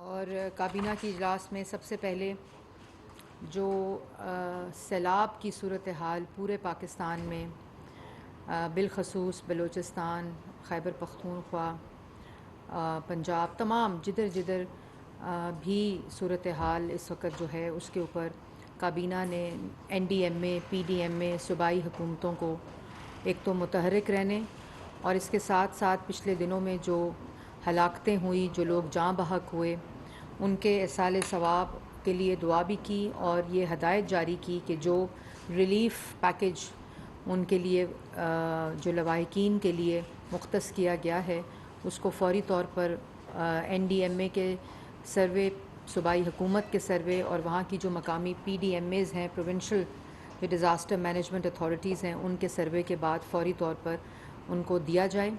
اور کابینہ کی اجلاس میں سب سے پہلے جو سیلاب کی صورتحال پورے پاکستان میں بالخصوص بلوچستان، خیبر پختونخوا، پنجاب، تمام جدھر جدھر بھی صورتحال اس وقت جو ہے اس کے اوپر کابینہ نے این ڈی ایم اے، پی ڈی ایم اے، صوبائی حکومتوں کو ایک تو متحرک رہنے اور اس کے ساتھ ساتھ پچھلے دنوں میں جو ہلاکتیں ہوئی، جو لوگ جاں بحق ہوئے، ان کے احصال ثواب کے لیے دعا بھی کی اور یہ ہدایت جاری کی کہ جو ریلیف پیکج ان کے لیے جو لواحقین کے لیے مختص کیا گیا ہے اس کو فوری طور پر این ڈی ایم اے کے سروے، صوبائی حکومت کے سروے اور وہاں کی جو مقامی پی ڈی ایم ایز ہیں، پروونشل جو ڈیزاسٹر مینجمنٹ اتھارٹیز ہیں، ان کے سروے کے بعد فوری طور پر ان کو دیا جائے۔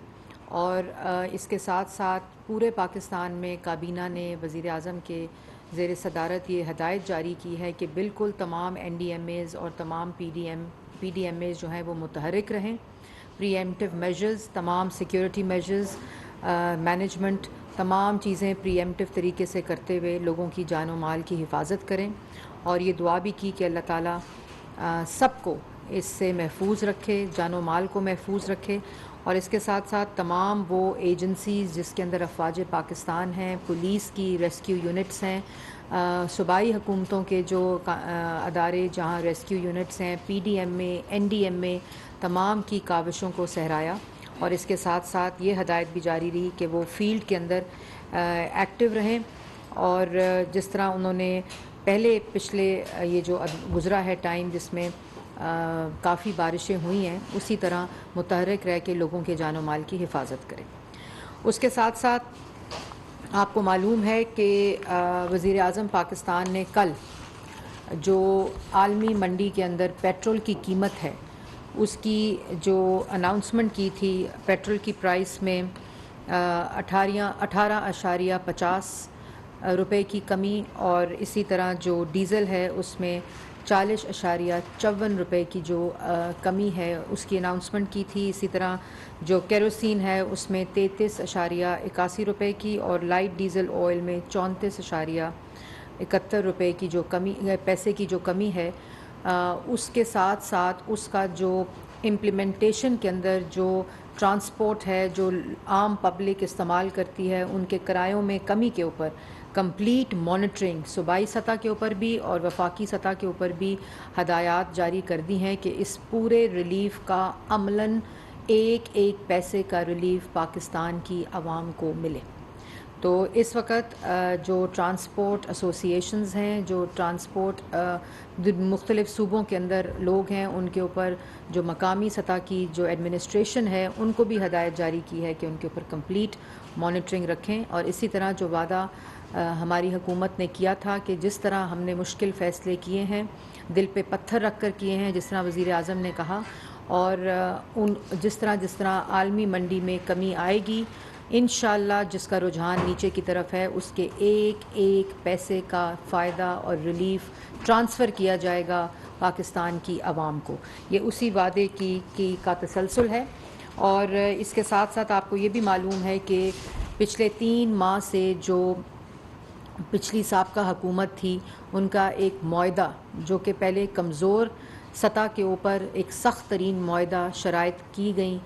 اور اس کے ساتھ ساتھ پورے پاکستان میں کابینہ نے وزیر اعظم کے زیر صدارت یہ ہدایت جاری کی ہے کہ بالکل تمام این ڈی ایم ایز اور تمام پی ڈی ایم ایز جو ہیں وہ متحرک رہیں، پری ایمپٹیو میجرز، تمام سیکیورٹی میجرز، مینجمنٹ، تمام چیزیں پری ایمپٹیو طریقے سے کرتے ہوئے لوگوں کی جان و مال کی حفاظت کریں اور یہ دعا بھی کی کہ اللہ تعالیٰ سب کو اس سے محفوظ رکھے، جان و مال کو محفوظ رکھے۔ اور اس کے ساتھ ساتھ تمام وہ ایجنسیز جس کے اندر افواج پاکستان ہیں، پولیس کی ریسکیو یونٹس ہیں، صوبائی حکومتوں کے جو ادارے جہاں ریسکیو یونٹس ہیں، پی ڈی ایم اے، این ڈی ایم اے، تمام کی کاوشوں کو سہرایا اور اس کے ساتھ ساتھ یہ ہدایت بھی جاری رہی کہ وہ فیلڈ کے اندر ایکٹیو رہیں اور جس طرح انہوں نے پہلے پچھلے یہ جو گزرا ہے ٹائم جس میں کافی بارشیں ہوئی ہیں، اسی طرح متحرک رہ کے لوگوں کے جان و مال کی حفاظت کریں۔ اس کے ساتھ ساتھ آپ کو معلوم ہے کہ وزیر اعظم پاکستان نے کل جو عالمی منڈی کے اندر پیٹرول کی قیمت ہے اس کی جو اناؤنسمنٹ کی تھی، پیٹرول کی پرائس میں 18.50 روپے کی کمی اور اسی طرح جو ڈیزل ہے اس میں 40.54 روپے کی جو کمی ہے اس کی اناؤنسمنٹ کی تھی۔ اسی طرح جو کیروسین ہے اس میں 33.81 روپے کی اور لائٹ ڈیزل آئل میں 34.71 روپے کی جو کمی پیسے کی جو کمی ہے، اس کے ساتھ ساتھ اس کا جو امپلیمنٹیشن کے اندر جو ٹرانسپورٹ ہے جو عام پبلک استعمال کرتی ہے ان کے کرایوں میں کمی کے اوپر کمپلیٹ مانیٹرنگ صوبائی سطح کے اوپر بھی اور وفاقی سطح کے اوپر بھی ہدایات جاری کر دی ہیں کہ اس پورے ریلیف کا عملاً ایک ایک پیسے کا ریلیف پاکستان کی عوام کو ملے۔ تو اس وقت جو ٹرانسپورٹ ایسوسیشنز ہیں، جو ٹرانسپورٹ مختلف صوبوں کے اندر لوگ ہیں، ان کے اوپر جو مقامی سطح کی جو ایڈمنسٹریشن ہے ان کو بھی ہدایت جاری کی ہے کہ ان کے اوپر کمپلیٹ مانیٹرنگ رکھیں اور اسی طرح جو وعدہ ہماری حکومت نے کیا تھا کہ جس طرح ہم نے مشکل فیصلے کیے ہیں، دل پہ پتھر رکھ کر کیے ہیں، جس طرح وزیر اعظم نے کہا، اور جس طرح عالمی منڈی میں کمی آئے گی انشاءاللہ جس کا رجحان نیچے کی طرف ہے اس کے ایک ایک پیسے کا فائدہ اور ریلیف ٹرانسفر کیا جائے گا پاکستان کی عوام کو۔ یہ اسی وعدے کا تسلسل ہے۔ اور اس کے ساتھ ساتھ آپ کو یہ بھی معلوم ہے کہ پچھلے 3 ماہ سے جو پچھلی سابقہ حکومت تھی ان کا ایک معاہدہ جو کہ پہلے کمزور سطح کے اوپر ایک سخت ترین معاہدہ شرائط کی گئیں،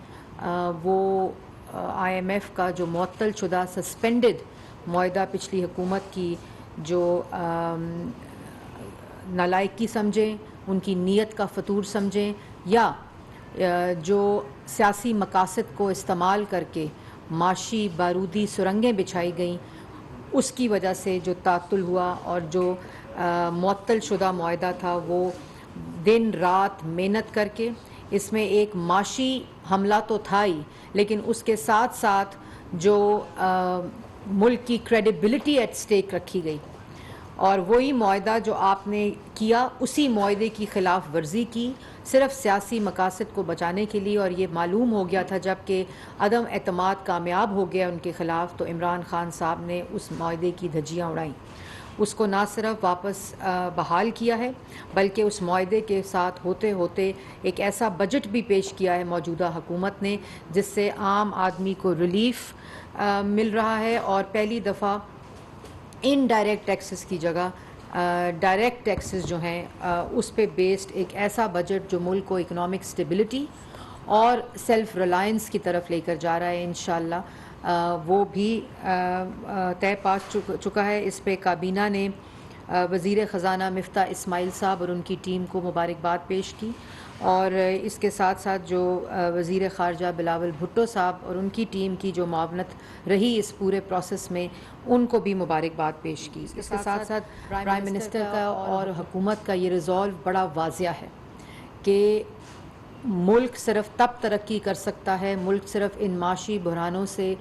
وہ آئی ایم ایف کا جو معطل شدہ سسپینڈڈ معاہدہ پچھلی حکومت کی جو نالائقی سمجھیں، ان کی نیت کا فطور سمجھیں یا جو سیاسی مقاصد کو استعمال کر کے معاشی بارودی سرنگیں بچھائی گئیں، اس کی وجہ سے جو تعطل ہوا اور جو معطل شدہ معاہدہ تھا وہ دن رات محنت کر کے اس میں ایک معاشی حملہ تو تھا ہی، لیکن اس کے ساتھ ساتھ جو ملک کی کریڈیبلٹی ایٹ سٹیک رکھی گئی اور وہی معاہدہ جو آپ نے کیا اسی معاہدے کی خلاف ورزی کی صرف سیاسی مقاصد کو بچانے کے لیے، اور یہ معلوم ہو گیا تھا جب کہ عدم اعتماد کامیاب ہو گیا ان کے خلاف تو عمران خان صاحب نے اس معاہدے کی دھجیاں اڑائیں، اس کو نہ صرف واپس بحال کیا ہے بلکہ اس معاہدے کے ساتھ ہوتے ہوتے ایک ایسا بجٹ بھی پیش کیا ہے موجودہ حکومت نے جس سے عام آدمی کو ریلیف مل رہا ہے اور پہلی دفعہ انڈائریکٹ ٹیکسز کی جگہ ڈائریکٹ ٹیکسز جو ہیں اس پہ بیسڈ ایک ایسا بجٹ جو ملک کو اکنامک اسٹیبلٹی اور سیلف ریلائنس کی طرف لے کر جا رہا ہے انشاءاللہ وہ بھی طے پا چکا ہے. اس پہ کابینہ نے وزیر خزانہ مفتاح اسماعیل صاحب اور ان کی ٹیم کو مبارکباد پیش کی, اور اس کے ساتھ ساتھ جو وزیر خارجہ بلاول بھٹو صاحب اور ان کی ٹیم کی جو معاونت رہی اس پورے پروسیس میں ان کو بھی مبارکباد پیش کی. اس کے ساتھ ساتھ پرائم منسٹر کا اور حکومت کا یہ ریزولو بڑا واضح ہے کہ ملک صرف تب ترقی کر سکتا ہے, ملک صرف ان معاشی بحرانوں سے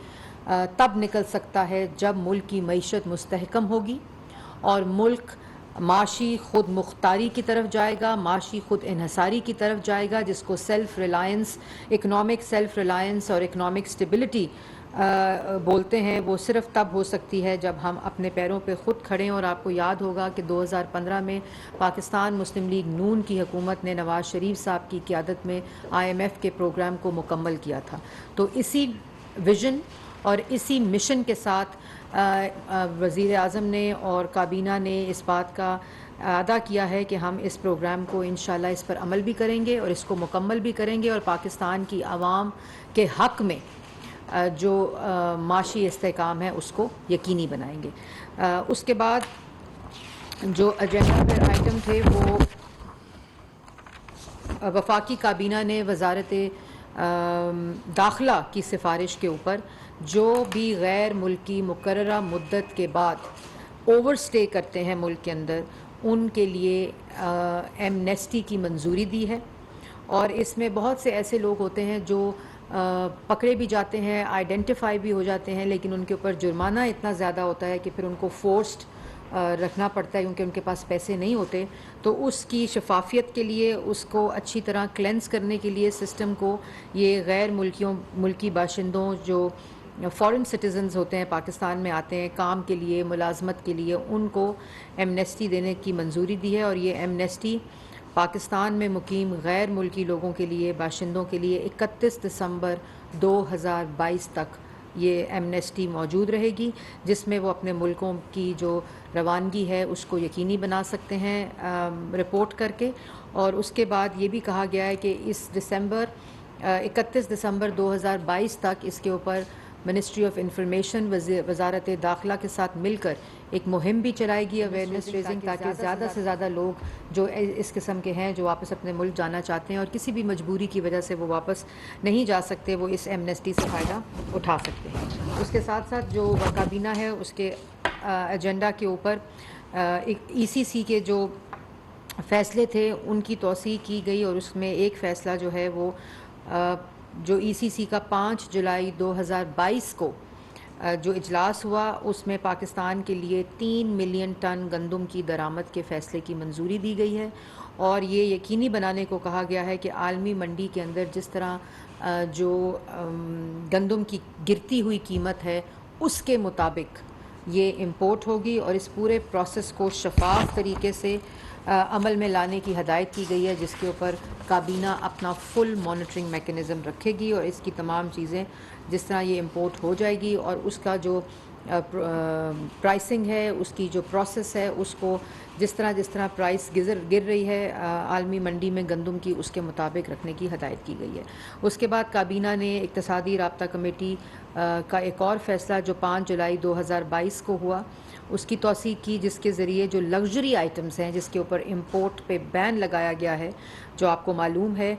تب نکل سکتا ہے جب ملک کی معیشت مستحکم ہوگی اور ملک معاشی خود مختاری کی طرف جائے گا, معاشی خود انحصاری کی طرف جائے گا, جس کو self Reliance, economic self Reliance اور اکنامک اسٹیبلٹی بولتے ہیں. وہ صرف تب ہو سکتی ہے جب ہم اپنے پیروں پہ خود کھڑے ہیں. اور آپ کو یاد ہوگا کہ 2015 میں پاکستان مسلم لیگ نون کی حکومت نے نواز شریف صاحب کی قیادت میں IMF کے پروگرام کو مکمل کیا تھا. تو اسی ویژن اور اسی مشن کے ساتھ وزیر اعظم نے اور کابینہ نے اس بات کا اعادہ کیا ہے کہ ہم اس پروگرام کو انشاءاللہ اس پر عمل بھی کریں گے اور اس کو مکمل بھی کریں گے, اور پاکستان کی عوام کے حق میں جو معاشی استحکام ہے اس کو یقینی بنائیں گے. اس کے بعد جو ایجنڈا پر آئٹم تھے وہ وفاقی کابینہ نے وزارت داخلہ کی سفارش کے اوپر جو بھی غیر ملکی مقررہ مدت کے بعد اوور سٹے کرتے ہیں ملک کے اندر ان کے لیے ایمنیسٹی کی منظوری دی ہے. اور اس میں بہت سے ایسے لوگ ہوتے ہیں جو پکڑے بھی جاتے ہیں, آئیڈینٹیفائی بھی ہو جاتے ہیں, لیکن ان کے اوپر جرمانہ اتنا زیادہ ہوتا ہے کہ پھر ان کو فورسڈ رکھنا پڑتا ہے کیونکہ ان کے پاس پیسے نہیں ہوتے. تو اس کی شفافیت کے لیے, اس کو اچھی طرح کلینس کرنے کے لیے سسٹم کو, یہ غیر ملکی باشندوں جو فارن سٹیزنز ہوتے ہیں پاکستان میں آتے ہیں کام کے لیے, ملازمت کے لیے, ان کو ایمنیسٹی دینے کی منظوری دی ہے. اور یہ ایمنیسٹی پاکستان میں مقیم غیر ملکی لوگوں کے لیے, باشندوں کے لیے 31 دسمبر 2022 تک یہ ایمنیسٹی موجود رہے گی, جس میں وہ اپنے ملکوں کی جو روانگی ہے اس کو یقینی بنا سکتے ہیں رپورٹ کر کے. اور اس کے بعد یہ بھی کہا گیا ہے کہ اس 31 دسمبر 2022 تک اس کے اوپر منسٹری آف انفارمیشن وزارت داخلہ کے ساتھ مل کر ایک مہم بھی چلائے گی اویئرنیس ریزنگ, تاکہ زیادہ سے زیادہ لوگ جو اس قسم کے ہیں جو واپس اپنے ملک جانا چاہتے ہیں اور کسی بھی مجبوری کی وجہ سے وہ واپس نہیں جا سکتے, وہ اس ایمنیسٹی سے فائدہ اٹھا سکتے ہیں. اس کے ساتھ ساتھ جو کابینہ ہے اس کے ایجنڈا کے اوپر ECC کے جو فیصلے تھے ان کی توسیع کی گئی, اور اس میں ایک فیصلہ جو ہے وہ جو ECC کا 5 جولائی 2022 کو جو اجلاس ہوا اس میں پاکستان کے لیے 3 ملین ٹن گندم کی درآمد کے فیصلے کی منظوری دی گئی ہے. اور یہ یقینی بنانے کو کہا گیا ہے کہ عالمی منڈی کے اندر جس طرح جو گندم کی گرتی ہوئی قیمت ہے اس کے مطابق یہ امپورٹ ہوگی, اور اس پورے پروسیس کو شفاف طریقے سے عمل میں لانے کی ہدایت کی گئی ہے, جس کے اوپر کابینہ اپنا فل مانیٹرنگ میکینزم رکھے گی. اور اس کی تمام چیزیں جس طرح یہ امپورٹ ہو جائے گی اور اس کا جو پرائسنگ ہے, اس کی جو پروسیس ہے, اس کو جس طرح پرائس گر رہی ہے عالمی منڈی میں گندم کی, اس کے مطابق رکھنے کی ہدایت کی گئی ہے. اس کے بعد کابینہ نے اقتصادی رابطہ کمیٹی کا ایک اور فیصلہ جو 5 جولائی 2022 کو ہوا اس کی توثیق کی, جس کے ذریعے جو لگژری آئٹمز ہیں جس کے اوپر امپورٹ پہ بین لگایا گیا ہے, جو آپ کو معلوم ہے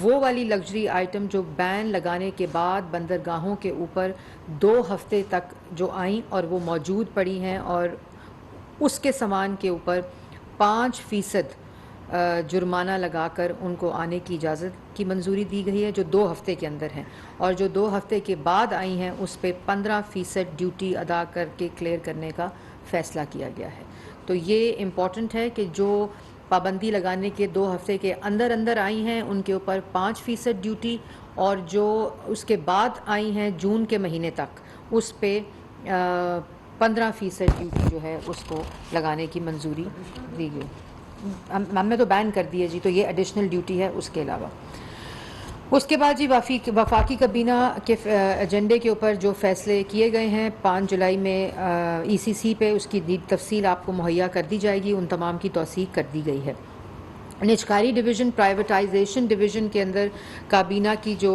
وہ والی لگژری آئٹم جو بین لگانے کے بعد بندرگاہوں کے اوپر 2 ہفتے تک جو آئیں اور وہ موجود پڑی ہیں, اور اس کے سامان کے اوپر 5% جرمانہ لگا کر ان کو آنے کی اجازت کی منظوری دی گئی ہے جو 2 ہفتے کے اندر ہیں, اور جو 2 ہفتے کے بعد آئی ہیں اس پہ 15% ڈیوٹی ادا کر کے کلیئر کرنے کا فیصلہ کیا گیا ہے. تو یہ امپورٹنٹ ہے کہ جو پابندی لگانے کے 2 ہفتے کے اندر آئی ہیں ان کے اوپر 5% ڈیوٹی, اور جو اس کے بعد آئی ہیں جون کے مہینے تک اس پہ 15% ڈیوٹی جو ہے اس کو لگانے کی منظوری دی گئی. ہم نے تو بین کر دی ہے جی, تو یہ ایڈیشنل ڈیوٹی ہے اس کے علاوہ. اس کے بعد جی وفاقی کابینہ کے ایجنڈے کے اوپر جو فیصلے کیے گئے ہیں 5 جولائی میں ای سی سی پہ، اس کی تفصیل آپ کو مہیا کر دی جائے گی. ان تمام کی توثیق کر دی گئی ہے. نجکاری ڈویژن، پرائیویٹائزیشن ڈویژن کے اندر کابینہ کی جو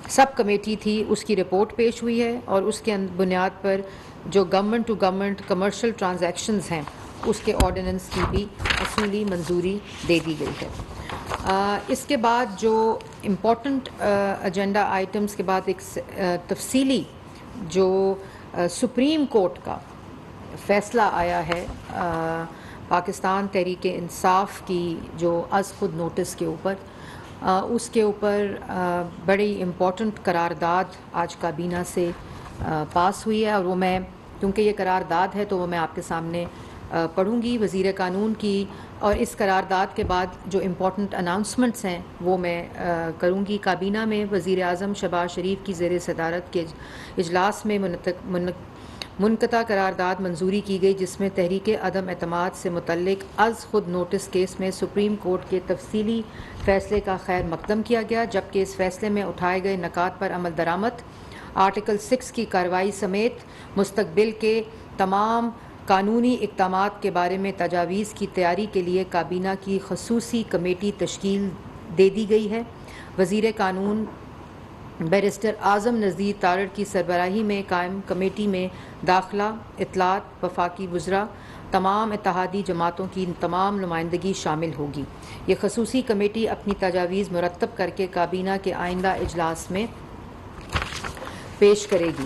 سب کمیٹی تھی اس کی رپورٹ پیش ہوئی ہے، اور اس کے بنیاد پر جو government to government commercial transactions ہیں اس کے آرڈیننس کی بھی اصولی منظوری دے دی گئی ہے. اس کے بعد جو امپورٹنٹ ایجنڈا آئٹمس کے بعد ایک تفصیلی جو سپریم کورٹ کا فیصلہ آیا ہے پاکستان تحریک انصاف کی جو از خود نوٹس کے اوپر، اس کے اوپر بڑی امپورٹنٹ قرارداد آج کابینہ سے پاس ہوئی ہے، اور وہ میں کیونکہ یہ قرارداد ہے تو وہ میں آپ کے سامنے پڑھوں گی وزیر قانون کی، اور اس قرارداد کے بعد جو امپورٹنٹ اناؤنسمنٹس ہیں وہ میں کروں گی. کابینہ میں وزیر اعظم شہباز شریف کی زیر صدارت کے اجلاس میں منقطع قرارداد منظوری کی گئی، جس میں تحریک عدم اعتماد سے متعلق از خود نوٹس کیس میں سپریم کورٹ کے تفصیلی فیصلے کا خیر مقدم کیا گیا، جبکہ اس فیصلے میں اٹھائے گئے نکات پر عمل درآمد، آرٹیکل 6 کی کارروائی سمیت مستقبل کے تمام قانونی اقدامات کے بارے میں تجاویز کی تیاری کے لیے کابینہ کی خصوصی کمیٹی تشکیل دے دی گئی ہے. وزیر قانون بیرسٹر اعظم نذیر تارڑ کی سربراہی میں قائم کمیٹی میں داخلہ، اطلاعات، وفاقی وزراء، تمام اتحادی جماعتوں کی تمام نمائندگی شامل ہوگی. یہ خصوصی کمیٹی اپنی تجاویز مرتب کر کے کابینہ کے آئندہ اجلاس میں پیش کرے گی.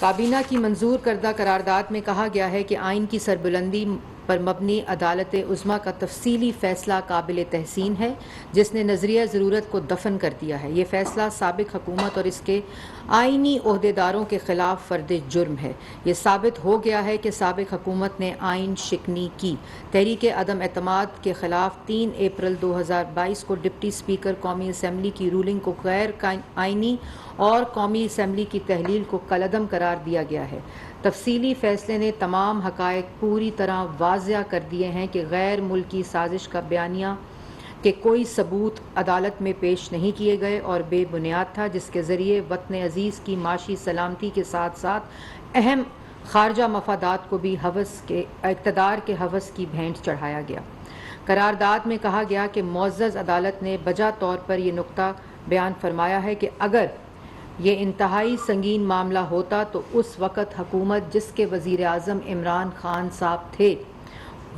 کابینہ کی منظور کردہ قرارداد میں کہا گیا ہے کہ آئین کی سربلندی پر مبنی عدالت عظمیٰ کا تفصیلی فیصلہ قابل تحسین ہے، جس نے نظریہ ضرورت کو دفن کر دیا ہے. یہ فیصلہ سابق حکومت اور اس کے آئینی عہدیداروں کے خلاف فرد جرم ہے. یہ ثابت ہو گیا ہے کہ سابق حکومت نے آئین شکنی کی. تحریک عدم اعتماد کے خلاف 3 اپریل 2022 کو ڈپٹی اسپیکر قومی اسمبلی کی رولنگ کو غیر آئینی اور قومی اسمبلی کی تحلیل کو کالعدم قرار دیا گیا ہے. تفصیلی فیصلے نے تمام حقائق پوری طرح واضح کر دیے ہیں کہ غیر ملکی سازش کا بیانیہ کے کوئی ثبوت عدالت میں پیش نہیں کیے گئے اور بے بنیاد تھا، جس کے ذریعے وطن عزیز کی معاشی سلامتی کے ساتھ ساتھ اہم خارجہ مفادات کو بھی اقتدار کے ہوس کی بھینٹ چڑھایا گیا. قرارداد میں کہا گیا کہ معزز عدالت نے بجا طور پر یہ نقطہ بیان فرمایا ہے کہ اگر یہ انتہائی سنگین معاملہ ہوتا تو اس وقت حکومت جس کے وزیر اعظم عمران خان صاحب تھے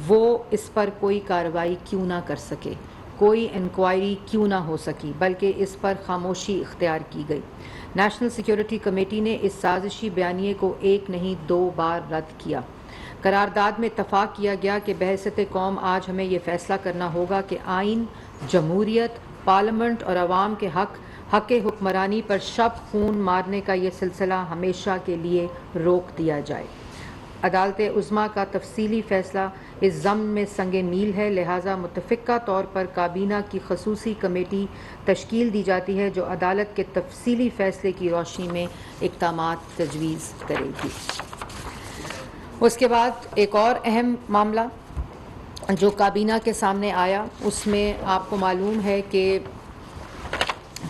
وہ اس پر کوئی کارروائی کیوں نہ کر سکے، کوئی انکوائری کیوں نہ ہو سکی، بلکہ اس پر خاموشی اختیار کی گئی. نیشنل سیکیورٹی کمیٹی نے اس سازشی بیانیے کو 1 نہیں 2 بار رد کیا. قرارداد میں اتفاق کیا گیا کہ بحیثیت قوم آج ہمیں یہ فیصلہ کرنا ہوگا کہ آئین، جمہوریت، پارلیمنٹ اور عوام کے حق حکمرانی پر شب خون مارنے کا یہ سلسلہ ہمیشہ کے لیے روک دیا جائے. عدالت عظمیٰ کا تفصیلی فیصلہ اس ضمن میں سنگ میل ہے، لہٰذا متفقہ طور پر کابینہ کی خصوصی کمیٹی تشکیل دی جاتی ہے جو عدالت کے تفصیلی فیصلے کی روشنی میں اقدامات تجویز کرے گی. اس کے بعد ایک اور اہم معاملہ جو کابینہ کے سامنے آیا، اس میں آپ کو معلوم ہے کہ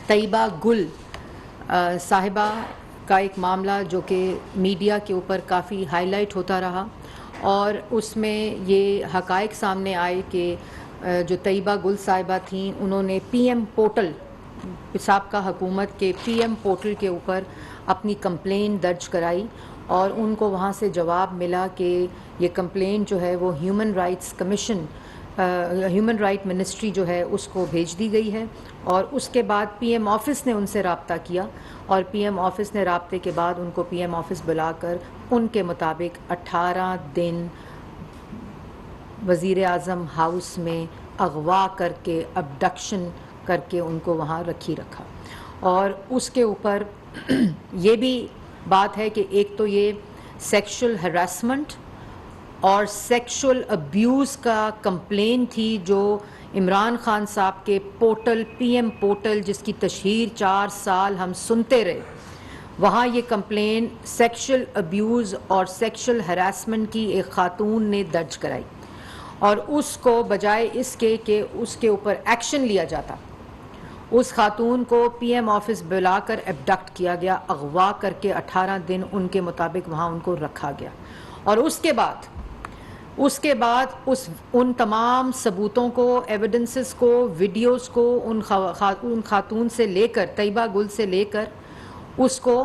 طیبہ گل صاحبہ کا ایک معاملہ جو کہ میڈیا کے اوپر کافی ہائی لائٹ ہوتا رہا، اور اس میں یہ حقائق سامنے آئے کہ جو طیبہ گل صاحبہ تھیں انہوں نے پی ایم پورٹل، سابقہ حکومت کے پی ایم پورٹل کے اوپر اپنی کمپلین درج کرائی، اور ان کو وہاں سے جواب ملا کہ یہ کمپلین جو ہے وہ human rights commission, human right ministry جو ہے اس کو بھیج دی گئی ہے. اور اس کے بعد پی ایم آفس نے ان سے رابطہ کیا، اور پی ایم آفس نے رابطے کے بعد ان کو پی ایم آفس بلا کر ان کے مطابق 18 دن وزیر اعظم ہاؤس میں اغوا کر کے، ابڈکشن کر کے ان کو وہاں رکھا. اور اس کے اوپر یہ بھی بات ہے کہ ایک تو یہ سیکشل ہراسمنٹ اور سیکشل ابیوز کا کمپلین تھی جو عمران خان صاحب کے پورٹل، پی ایم پورٹل، جس کی تشہیر 4 سال ہم سنتے رہے، وہاں یہ کمپلین سیکشل ابیوز اور سیکشل ہراسمنٹ کی ایک خاتون نے درج کرائی، اور اس کو بجائے اس کے کہ اس کے اوپر ایکشن لیا جاتا اس خاتون کو پی ایم آفس بلا کر ایبڈکٹ کیا گیا، اغوا کر کے 18 دن ان کے مطابق وہاں ان کو رکھا گیا، اور اس کے بعد ان تمام ثبوتوں کو، ایویڈنسز کو، ویڈیوز کو ان خاتون سے لے کر، طیبہ گل سے لے کر، اس کو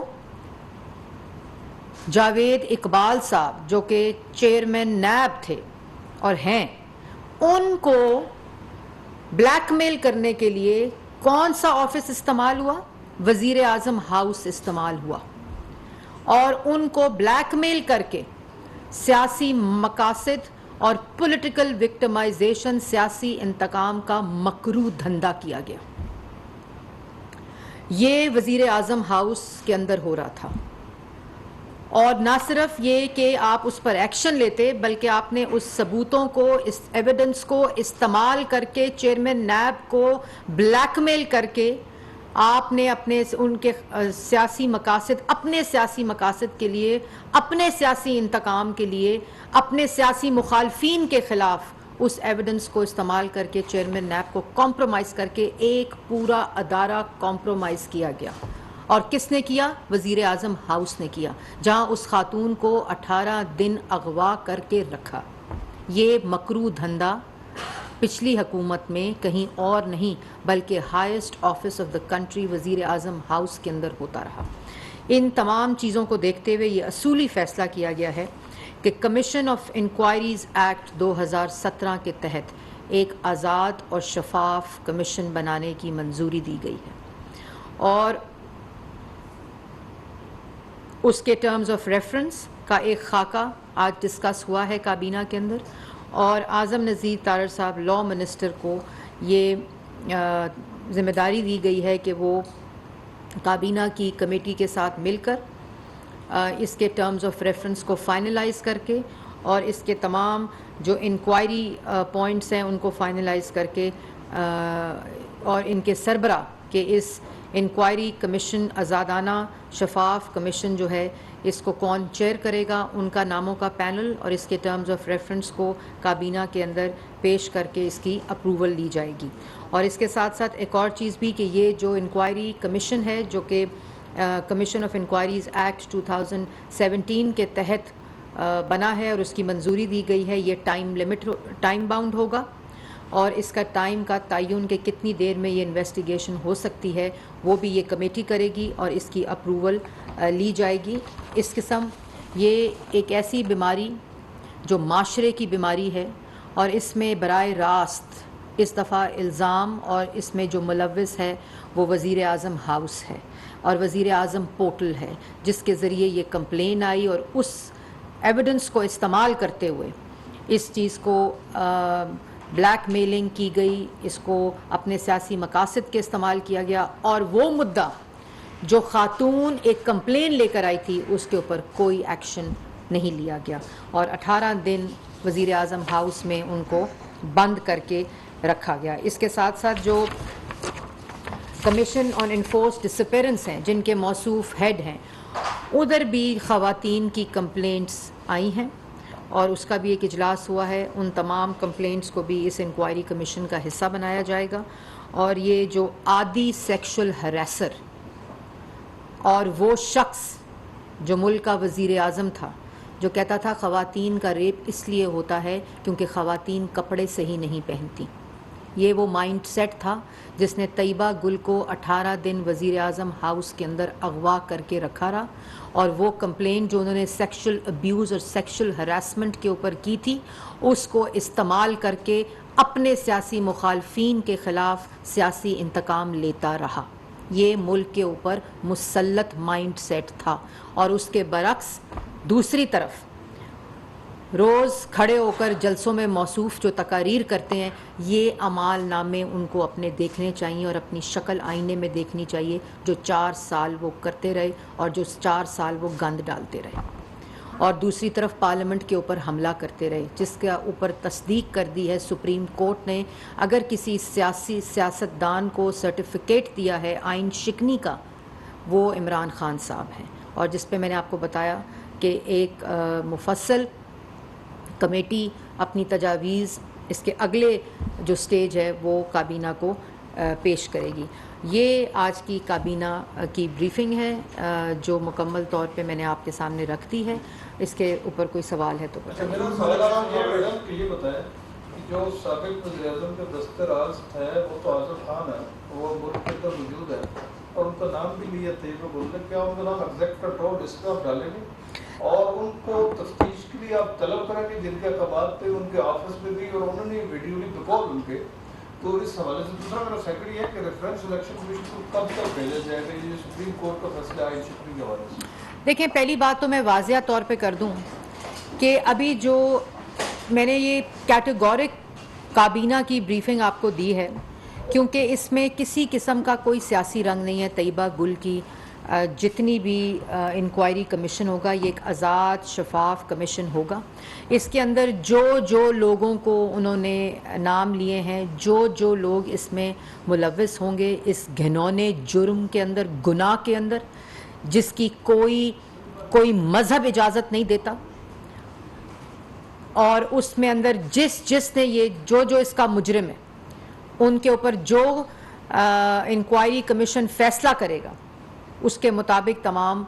جاوید اقبال صاحب جو کہ چیئرمین نیب تھے اور ہیں، ان کو بلیک میل کرنے کے لیے کون سا آفس استعمال ہوا؟ وزیر اعظم ہاؤس استعمال ہوا، اور ان کو بلیک میل کر کے سیاسی مقاصد اور پولیٹیکل وکٹمائزیشن، سیاسی انتقام کا مکروہ دھندا کیا گیا۔ یہ وزیر اعظم ہاؤس کے اندر ہو رہا تھا، اور نہ صرف یہ کہ آپ اس پر ایکشن لیتے، بلکہ آپ نے اس ثبوتوں کو، اس ایویڈنس کو استعمال کر کے چیئرمین نیب کو بلیک میل کر کے آپ نے ان کے سیاسی مقاصد، اپنے سیاسی مقاصد کے لیے، اپنے سیاسی انتقام کے لیے، اپنے سیاسی مخالفین کے خلاف اس ایویڈنس کو استعمال کر کے چیئرمین نیب کو کمپرومائز کر کے ایک پورا ادارہ کمپرومائز کیا گیا۔ اور کس نے کیا؟ وزیر اعظم ہاؤس نے کیا، جہاں اس خاتون کو 18 دن اغوا کر کے رکھا۔ یہ مکروہ دھندا پچھلی حکومت میں کہیں اور نہیں بلکہ highest office of the country, وزیر اعظم ہاؤس کے اندر ہوتا رہا۔ ان تمام چیزوں کو دیکھتے ہوئے یہ اصولی فیصلہ کیا گیا ہے کہ کمیشن آف انکوائریز ایکٹ 2017 کے تحت ایک آزاد اور شفاف کمیشن بنانے کی منظوری دی گئی ہے، اور اس کے ٹرمز آف ریفرنس کا ایک خاکہ آج ڈسکس ہوا ہے کابینہ کے اندر، اور اعظم نذیر تارڑ صاحب لاء منسٹر کو یہ ذمہ داری دی گئی ہے کہ وہ کابینہ کی کمیٹی کے ساتھ مل کر اس کے ٹرمز آف ریفرنس کو فائنلائز کر کے، اور اس کے تمام جو انکوائری پوائنٹس ہیں ان کو فائنلائز کر کے، اور ان کے سربراہ کہ اس انکوائری کمیشن، آزادانہ شفاف کمیشن جو ہے، اس کو کون چیئر کرے گا، ان کا ناموں کا پینل، اور اس کے ٹرمز آف ریفرنس کو کابینہ کے اندر پیش کر کے اس کی اپروول لی جائے گی۔ اور اس کے ساتھ ساتھ ایک اور چیز بھی کہ یہ جو انکوائری کمیشن ہے، جو کہ کمیشن آف انکوائریز ایکٹ 2017 کے تحت بنا ہے اور اس کی منظوری دی گئی ہے، یہ ٹائم باؤنڈ ہوگا، اور اس کا ٹائم کا تعین کہ کتنی دیر میں یہ انویسٹیگیشن ہو سکتی ہے وہ بھی یہ کمیٹی کرے گی، اور اس کی اپروول لی جائے گی۔ اس قسم یہ ایک ایسی بیماری جو معاشرے کی بیماری ہے، اور اس میں براہ راست اس دفعہ الزام اور اس میں جو ملوث ہے وہ وزیر اعظم ہاؤس ہے، اور وزیر اعظم پورٹل ہے، جس کے ذریعے یہ کمپلین آئی، اور اس ایویڈنس کو استعمال کرتے ہوئے اس چیز کو بلیک میلنگ کی گئی، اس کو اپنے سیاسی مقاصد کے استعمال کیا گیا، اور وہ مدعا جو خاتون ایک کمپلین لے کر آئی تھی اس کے اوپر کوئی ایکشن نہیں لیا گیا، اور 18 دن وزیر اعظم ہاؤس میں ان کو بند کر کے رکھا گیا۔ اس کے ساتھ ساتھ جو کمیشن آن انفورس ڈسپیرنس ہیں، جن کے موصوف ہیڈ ہیں، ادھر بھی خواتین کی کمپلینٹس آئی ہیں، اور اس کا بھی ایک اجلاس ہوا ہے۔ ان تمام کمپلینٹس کو بھی اس انکوائری کمیشن کا حصہ بنایا جائے گا، اور یہ جو عادی سیکشل ہریسر اور وہ شخص جو ملک کا وزیر اعظم تھا، جو کہتا تھا خواتین کا ریپ اس لیے ہوتا ہے کیونکہ خواتین کپڑے صحیح نہیں پہنتی، یہ وہ مائنڈ سیٹ تھا جس نے طیبہ گل کو 18 دن وزیر اعظم ہاؤس کے اندر اغوا کر کے رکھا رہا، اور وہ کمپلین جو انہوں نے سیکشل ابیوز اور سیکشل ہراسمنٹ کے اوپر کی تھی، اس کو استعمال کر کے اپنے سیاسی مخالفین کے خلاف سیاسی انتقام لیتا رہا۔ یہ ملک کے اوپر مسلط مائنڈ سیٹ تھا، اور اس کے برعکس دوسری طرف روز کھڑے ہو کر جلسوں میں موصوف جو تقاریر کرتے ہیں، یہ اعمال نامے ان کو اپنے دیکھنے چاہیے اور اپنی شکل آئینے میں دیکھنی چاہیے، جو 4 سال وہ کرتے رہے اور جو 4 سال وہ گند ڈالتے رہے، اور دوسری طرف پارلیمنٹ کے اوپر حملہ کرتے رہے، جس کے اوپر تصدیق کر دی ہے سپریم کورٹ نے۔ اگر کسی سیاستدان کو سرٹیفکیٹ دیا ہے آئین شکنی کا، وہ عمران خان صاحب ہیں، اور جس پہ میں نے آپ کو بتایا کہ ایک مفصل کمیٹی اپنی تجاویز، اس کے اگلے جو سٹیج ہے وہ کابینہ کو پیش کرے گی. یہ آج کی کابینہ کی بریفنگ ہے جو مکمل طور پہ میں نے آپ کے سامنے رکھ دی ہے. اس کے اوپر کوئی سوال ہے تو میرا سوال آپ یہ بتائیں کہ جو سابق وزیر اعظم کے دست راز ہے وہ تو اعظم خان ہے, وہ ملک کے اندر موجود ہے اور ان کا نام بھی لیا طیب گل, کیا ان کا نام ایگزیکٹ کنٹرول لسٹ میں آپ ڈالیں گے اور ان کو تفتیش کے لیے آپ طلب کریں گے جن کے احکامات تھے ان کے آفس میں بھی اور انہوں نے ویڈیو لی بقول ان کے. تو اس حوالے سے دوسرا میرا سیکنڈ یہ ہے کہ ریفرنس الیکشن کمیشن کو کب تک بھیجا جائے گا یہ سپریم کورٹ کا فیصلہ ہے شکری کے حوالے سے؟ دیکھیں, پہلی بات تو میں واضح طور پہ کر دوں کہ ابھی جو میں نے یہ کیٹیگورک کابینہ کی بریفنگ آپ کو دی ہے کیونکہ اس میں کسی قسم کا کوئی سیاسی رنگ نہیں ہے. طیبہ گل کی جتنی بھی انکوائری کمیشن ہوگا یہ ایک آزاد شفاف کمیشن ہوگا. اس کے اندر جو لوگوں کو انہوں نے نام لیے ہیں, جو لوگ اس میں ملوث ہوں گے اس گھنونے جرم کے اندر, گناہ کے اندر جس کی کوئی مذہب اجازت نہیں دیتا, اور اس میں اندر جس نے یہ جو اس کا مجرم ہے ان کے اوپر جو انکوائری کمیشن فیصلہ کرے گا اس کے مطابق تمام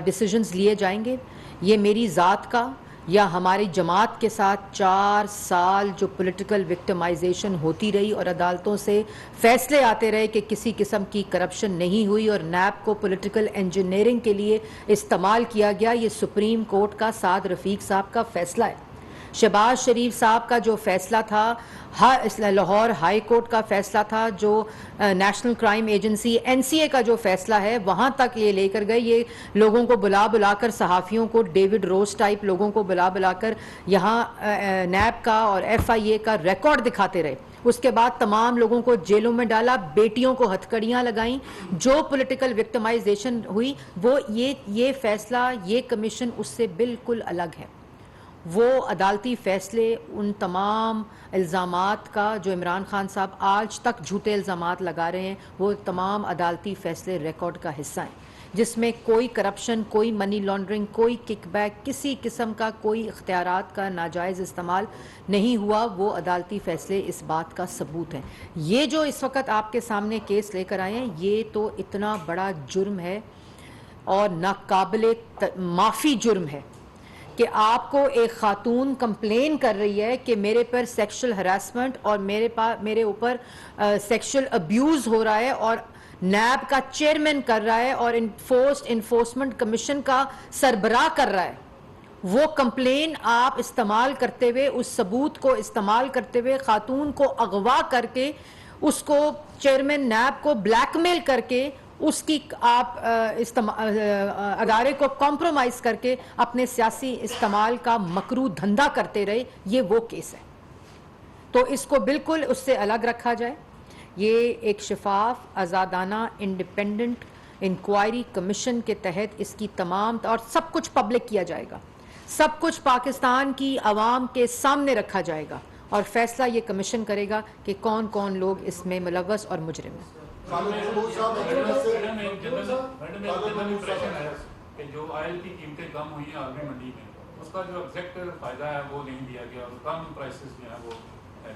ڈیسیجنز لیے جائیں گے. یہ میری ذات کا یا ہماری جماعت کے ساتھ 4 سال جو پولیٹیکل وکٹمائزیشن ہوتی رہی اور عدالتوں سے فیصلے آتے رہے کہ کسی قسم کی کرپشن نہیں ہوئی اور نیب کو پولیٹیکل انجینئرنگ کے لیے استعمال کیا گیا, یہ سپریم کورٹ کا سعد رفیق صاحب کا فیصلہ ہے. شہباز شریف صاحب کا جو فیصلہ تھا, لاہور ہائی کورٹ کا فیصلہ تھا, جو نیشنل کرائم ایجنسی NCA کا جو فیصلہ ہے وہاں تک یہ لے کر گئے. یہ لوگوں کو بلا کر, صحافیوں کو, ڈیوڈ روز ٹائپ لوگوں کو بلا کر یہاں نیب کا اور FIA کا ریکارڈ دکھاتے رہے. اس کے بعد تمام لوگوں کو جیلوں میں ڈالا, بیٹیوں کو ہتھکڑیاں لگائیں. جو پولیٹیکل وکٹمائزیشن ہوئی وہ یہ فیصلہ, یہ کمیشن اس سے بالکل الگ ہے. وہ عدالتی فیصلے ان تمام الزامات کا جو عمران خان صاحب آج تک جھوٹے الزامات لگا رہے ہیں, وہ تمام عدالتی فیصلے ریکارڈ کا حصہ ہیں جس میں کوئی کرپشن, کوئی منی لانڈرنگ, کوئی کک بیک, کسی قسم کا کوئی اختیارات کا ناجائز استعمال نہیں ہوا. وہ عدالتی فیصلے اس بات کا ثبوت ہیں. یہ جو اس وقت آپ کے سامنے کیس لے کر آئے ہیں یہ تو اتنا بڑا جرم ہے اور ناقابل معافی جرم ہے کہ آپ کو ایک خاتون کمپلین کر رہی ہے کہ میرے پر سیکشل ہراسمنٹ اور میرے اوپر سیکشل ابیوز ہو رہا ہے, اور نیب کا چیئرمین کر رہا ہے اور انفورسمنٹ کمیشن کا سربراہ کر رہا ہے. وہ کمپلین آپ استعمال کرتے ہوئے, اس ثبوت کو استعمال کرتے ہوئے, خاتون کو اغوا کر کے, اس کو چیئرمین نیب کو بلیک میل کر کے, اس کی آپ ادارے کو کمپرومائز کر کے اپنے سیاسی استعمال کا مکروہ دھندا کرتے رہے. یہ وہ کیس ہے, تو اس کو بالکل اس سے الگ رکھا جائے. یہ ایک شفاف, آزادانہ, انڈیپینڈنٹ انکوائری کمیشن کے تحت اس کی تمام, اور سب کچھ پبلک کیا جائے گا, سب کچھ پاکستان کی عوام کے سامنے رکھا جائے گا, اور فیصلہ یہ کمیشن کرے گا کہ کون کون لوگ اس میں ملوث اور مجرم ہیں. جو آئل کی قیمتیں کم ہوئی ہیں عالمی منڈی میں, اس کا جو ایگزیکٹ فائدہ ہے وہ نہیں دیا گیا, اور کم پرائسز جو ہے وہ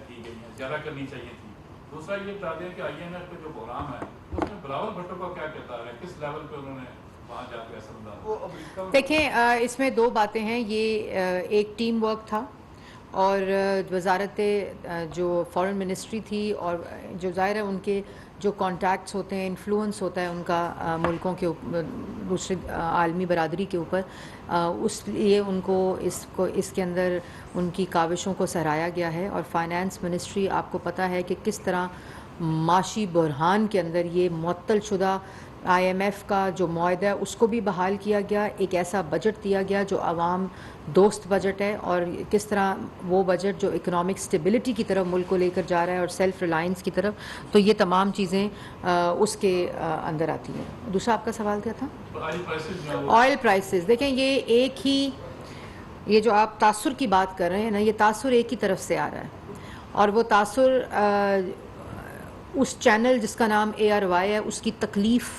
کی گئی ہیں, زیادہ کرنی چاہیے تھی. دوسرا یہ بتا دیں کہ IMF کا جو پروگرام ہے اس میں بلاول بھٹو کا کیا کردار ہے, کس لیول پہ انہوں نے وہاں جا کے اثر ڈالا؟ دیکھیں, اس میں 2 باتیں ہیں. یہ ایک ٹیم ورک تھا, اور وزارت جو فارن منسٹری تھی, اور جو ظاہر ہے ان کے جو کانٹیکٹس ہوتے ہیں, انفلوئنس ہوتا ہے ان کا ملکوں کے دوسرے عالمی برادری کے اوپر, اس لیے ان کو اس کے اندر ان کی کاوشوں کو سراہا گیا ہے. اور فائنانس منسٹری آپ کو پتہ ہے کہ کس طرح معاشی بحران کے اندر یہ معطل شدہ IMF کا جو معاہدہ ہے اس کو بھی بحال کیا گیا, ایک ایسا بجٹ دیا گیا جو عوام دوست بجٹ ہے, اور کس طرح وہ بجٹ جو اکنامک سٹیبلٹی کی طرف ملک کو لے کر جا رہا ہے اور سیلف ریلائنس کی طرف, تو یہ تمام چیزیں اس کے اندر آتی ہیں. دوسرا آپ کا سوال کیا تھا؟ Oil prices. دیکھیں, یہ جو آپ تاثر کی بات کر رہے ہیں نا, یہ تاثر ایک ہی طرف سے آ رہا ہے, اور وہ تاثر اس چینل جس کا نام ARY ہے اس کی تکلیف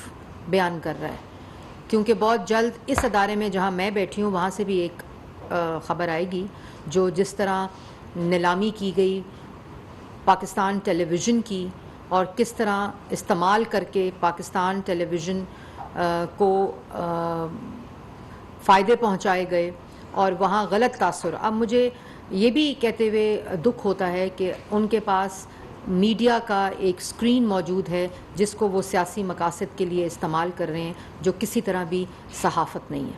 بیان کر رہا ہے, کیونکہ بہت جلد اس ادارے میں جہاں میں بیٹھی ہوں وہاں سے بھی ایک خبر آئے گی جو جس طرح نیلامی کی گئی پاکستان ٹیلی ویژن کی, اور کس طرح استعمال کر کے پاکستان ٹیلی ویژن کو فائدے پہنچائے گئے اور وہاں غلط تاثر. اب مجھے یہ بھی کہتے ہوئے دکھ ہوتا ہے کہ ان کے پاس میڈیا کا ایک اسکرین موجود ہے جس کو وہ سیاسی مقاصد کے لیے استعمال کر رہے ہیں، جو کسی طرح بھی صحافت نہیں ہے.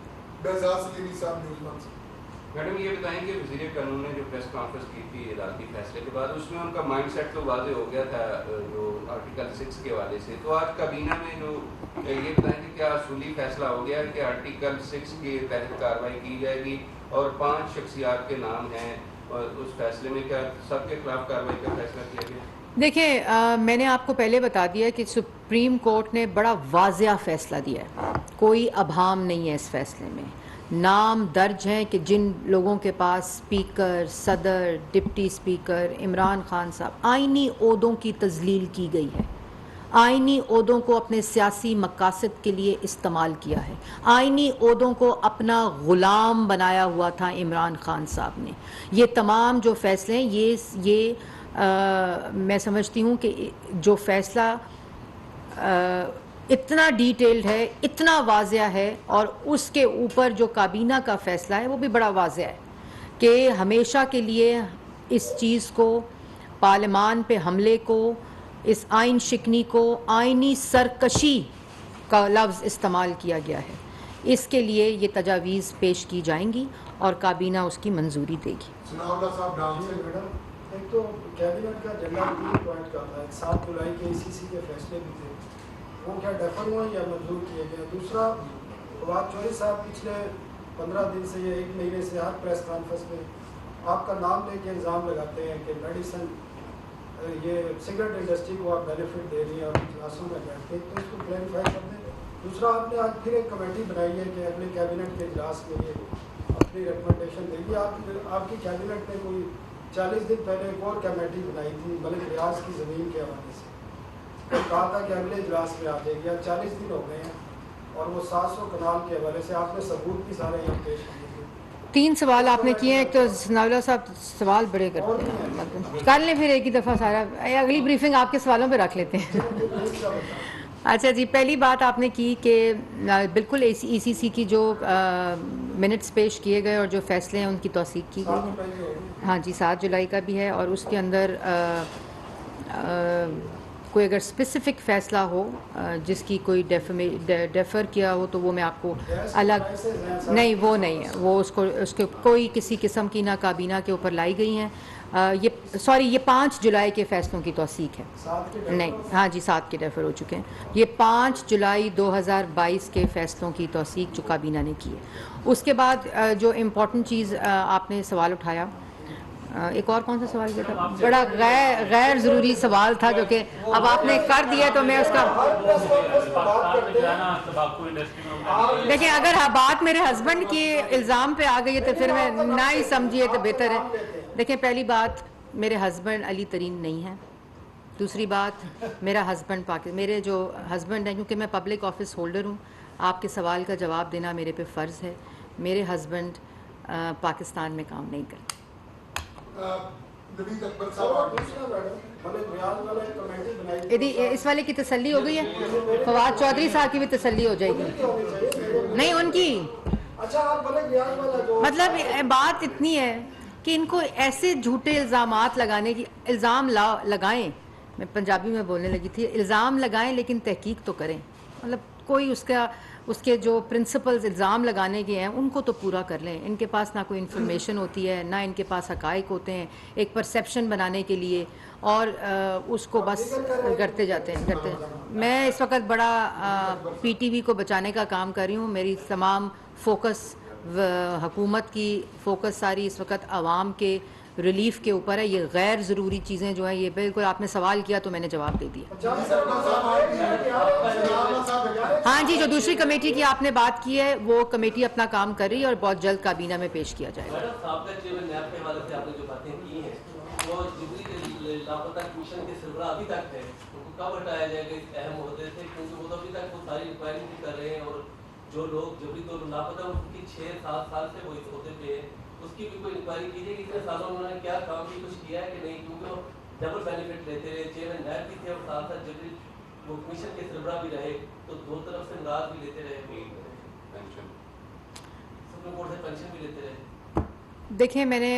میڈم یہ بتائیں کہ وزیر قانون نے جو پریس کانفرنس کی تھی عدالتی فیصلے کے بعد، اس میں ان کا مائنڈ سیٹ تو واضح ہو گیا تھا جو آرٹیکل 6 کے حوالے سے. تو آج کابینہ میں جو یہ بتائیں کہ کیا اصولی فیصلہ ہو گیا ہے کہ آرٹیکل 6 کے تحت کارروائی کی جائے گی، اور 5 شخصیات کے نام ہیں، اور اس فیصلے میں کیا سب کے خلاف کارروائی کا فیصلہ کیا گیا؟ دیکھیں، میں نے آپ کو پہلے بتا دیا کہ سپریم کورٹ نے بڑا واضح فیصلہ دیا ہے، کوئی ابہام نہیں ہے اس فیصلے میں. نام درج ہیں کہ جن لوگوں کے پاس اسپیکر، صدر، ڈپٹی اسپیکر، عمران خان صاحب آئینی عہدوں کی تذلیل کی گئی ہے، آئینی عہدوں کو اپنے سیاسی مقاصد کے لیے استعمال کیا ہے، آئینی عہدوں کو اپنا غلام بنایا ہوا تھا عمران خان صاحب نے. یہ تمام جو فیصلے ہیں یہ میں سمجھتی ہوں کہ جو فیصلہ اتنا ڈیٹیلڈ ہے، اتنا واضح ہے، اور اس کے اوپر جو کابینہ کا فیصلہ ہے وہ بھی بڑا واضح ہے کہ ہمیشہ کے لیے اس چیز کو، پارلیمان پہ حملے کو، اس آئین شکنی کو آئینی سرکشی کا لفظ استعمال کیا گیا ہے. اس کے لیے یہ تجاویز پیش کی جائیں گی اور کابینہ اس کی منظوری دے گی. ایک تو کیبنٹ کا ایجنڈا 3 پوائنٹ کا تھا، 7 جولائی کے ECC کے فیصلے بھی تھے، وہ کیا ڈیفر ہوئے یا منظور کیے گئے؟ دوسرا، فواد چوہدری صاحب پچھلے 15 دن سے یا 1 مہینے سے ہر پریس کانفرنس میں آپ کا نام لے کے الزام لگاتے ہیں کہ میڈیسن، یہ سگریٹ انڈسٹری کو آپ بینیفٹ دے رہی ہیں اور اجلاسوں میں بیٹھتے ہیں، تو اس کو کلیریفائی کر دیں. دوسرا، آپ نے آج پھر ایک کمیٹی بنائی ہے کہ اگلے کیبنٹ کے اجلاس کے لیے اپنی ریکمنڈیشن دیں گی. آپ کی کیبنٹ نے کوئی 40 دن پہلے ایک اور کمیٹی بنائی تھی ملک ریاض کی زمین کے حوالے سے، تو کہا تھا کہ اگلے اجلاس میں آ جائے گی. 40 دن ہو گئے ہیں اور وہ 700 کنال کے حوالے سے آپ نے ثبوت بھی سارے یہاں پیش کیے. 3 سوال آپ نے کیے ہیں. ایک تو ثناءاللہ صاحب سوال بڑے کرتے ہیں، کر لیں پھر ایک ہی دفعہ سارا، اگلی بریفنگ آپ کے سوالوں پہ رکھ لیتے ہیں. اچھا جی، پہلی بات آپ نے کی کہ بالکل ECC کی جو منٹس پیش کیے گئے اور جو فیصلے ہیں ان کی توثیق کی گئی ہے. ہاں جی، 7 جولائی کا بھی ہے، اور اس کے اندر کوئی اگر اسپیسیفک فیصلہ ہو جس کی کوئی ڈیفر کیا ہو تو وہ میں آپ کو الگ نہیں، وہ نہیں ہے، وہ اس کے کوئی کسی قسم کی نہ کابینہ کے اوپر لائی گئی ہیں. یہ 5 جولائی کے فیصلوں کی توثیق ہے. نہیں، ہاں جی، 7 کے ڈیفر ہو چکے ہیں. یہ 5 جولائی 2022 کے فیصلوں کی توثیق جو کابینہ نے کی ہے. اس کے بعد جو امپورٹنٹ چیز آپ نے سوال اٹھایا، ایک اور کون سا سوال کیا تھا؟ بڑا غیر ضروری سوال تھا جو کہ اب آپ نے کر دیا تو میں اس کا دیکھیں، اگر بات میرے ہسبینڈ کے الزام پہ آ گئی ہے تو پھر میں نہ ہی سمجھیے تو بہتر ہے. دیکھیں، پہلی بات، میرے ہسبینڈ علی ترین نہیں ہے. دوسری بات، میرا ہسبینڈ میرے جو ہسبینڈ ہیں، کیونکہ میں پبلک آفس ہولڈر ہوں، آپ کے سوال کا جواب دینا میرے پہ فرض ہے. میرے ہسبینڈ پاکستان میں کام نہیں کرتے. اس والے کی تسلی ہو گئی ہے، فواد چودھری صاحب کی بھی تسلی ہو جائے گی. نہیں، ان کی مطلب بات اتنی ہے کہ ان کو ایسے جھوٹے الزامات لگانے کی، الزام لگائیں، میں پنجابی میں بولنے لگی تھی، الزام لگائیں لیکن تحقیق تو کریں. مطلب کوئی اس کے جو پرنسپلز الزام لگانے کے ہیں ان کو تو پورا کر لیں. ان کے پاس نہ کوئی انفارمیشن ہوتی ہے، نہ ان کے پاس حقائق ہوتے ہیں، ایک پرسیپشن بنانے کے لیے، اور اس کو بس کرتے جاتے ہیں. میں اس وقت بڑا PTV کو بچانے کا کام کر رہی ہوں. میری تمام فوکس، حکومت کی فوکس ساری اس وقت عوام کے ریلیف کے اوپر ہے. یہ غیر ضروری چیزیں جو ہیں، یہ بالکل آپ نے سوال کیا تو میں نے جواب دے دیا. ہاں جی، جو دوسری کمیٹی کی آپ نے بات کی ہے، وہ کمیٹی اپنا کام کر رہی ہے اور بہت جلد کابینہ میں پیش کیا جائے گا. جو لوگ جبری طور پر لاپتہ ان کی 6-7 سال سے وہ عہدے پہ ہے، اس کی بھی کوئی انکوائری کیجیے کہ اتنے سالوں میں انہوں نے کیا کام کی، کچھ کیا ہے کہ نہیں، کیونکہ ڈبل بینیفٹ لیتے رہے, چیئرمین نیب بھی تھے اور ساتھ ساتھ جبری وہ کمیشن کے سربراہ بھی رہے, تو دو طرف سے امداد بھی لیتے رہے, سپریم کورٹ سے پینشن بھی لیتے رہے. دیکھیں میں نے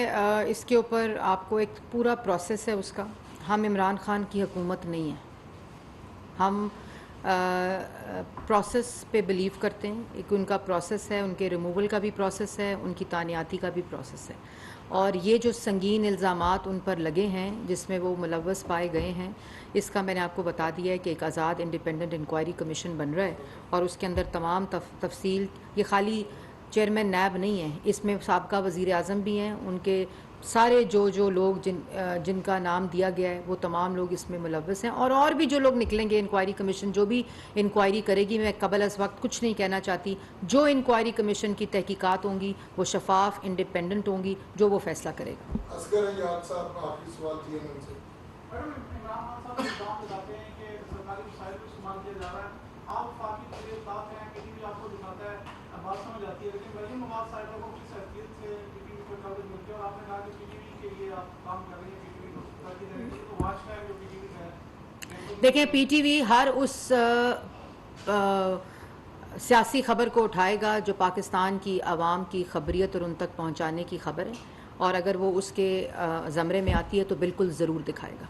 اس کے اوپر آپ کو ایک پورا پروسیس ہے اس کا. ہم عمران خان کی حکومت نہیں ہیں, ہم پروسیس پہ بلیو کرتے ہیں. ایک ان کا پروسیس ہے, ان کے ریموول کا بھی پروسیس ہے, ان کی تعیناتی کا بھی پروسیس ہے. اور یہ جو سنگین الزامات ان پر لگے ہیں جس میں وہ ملوث پائے گئے ہیں, اس کا میں نے آپ کو بتا دیا ہے کہ ایک آزاد انڈیپینڈنٹ انکوائری کمیشن بن رہا ہے, اور اس کے اندر تمام تفصیل, یہ خالی چیئرمین نیب نہیں ہے, اس میں سابقہ وزیر اعظم بھی ہیں, ان کے سارے جو لوگ جن کا نام دیا گیا ہے وہ تمام لوگ اس میں ملوث ہیں, اور بھی جو لوگ نکلیں گے. انکوائری کمیشن جو بھی انکوائری کرے گی, میں قبل از وقت کچھ نہیں کہنا چاہتی, جو انکوائری کمیشن کی تحقیقات ہوں گی وہ شفاف انڈیپینڈنٹ ہوں گی, جو وہ فیصلہ کرے گا. اصغر حیات صاحب کا آخری سوال کیا ان سے. میڈم عمران خان صاحب الزام لگاتے ہیں کہ سرکاری وسائل کو استعمال کیا جا رہا ہے. آپ وفاقی تجربات ہیں, کسی بھی آپ کو دکھاتا ہے, بات سمجھ آتی ہے, لیکن مریم نواز صاحبہ کو کس حیثیت سے پی ٹی وی کو کوریج ملتی ہے, اور آپ نے کہا کہ پی ٹی وی کے لیے آپ کام کر رہی ہیں, پی ٹی وی کو ترقی دے رہی ہے, تو واچ ٹائم جو پی ٹی وی کا ہے. دیکھیں پی ٹی وی ہر اس سیاسی خبر کو اٹھائے گا جو پاکستان کی عوام کی خبریت اور ان تک پہنچانے کی خبر ہے, اور اگر وہ اس کے زمرے میں آتی ہے تو بالکل ضرور دکھائے گا.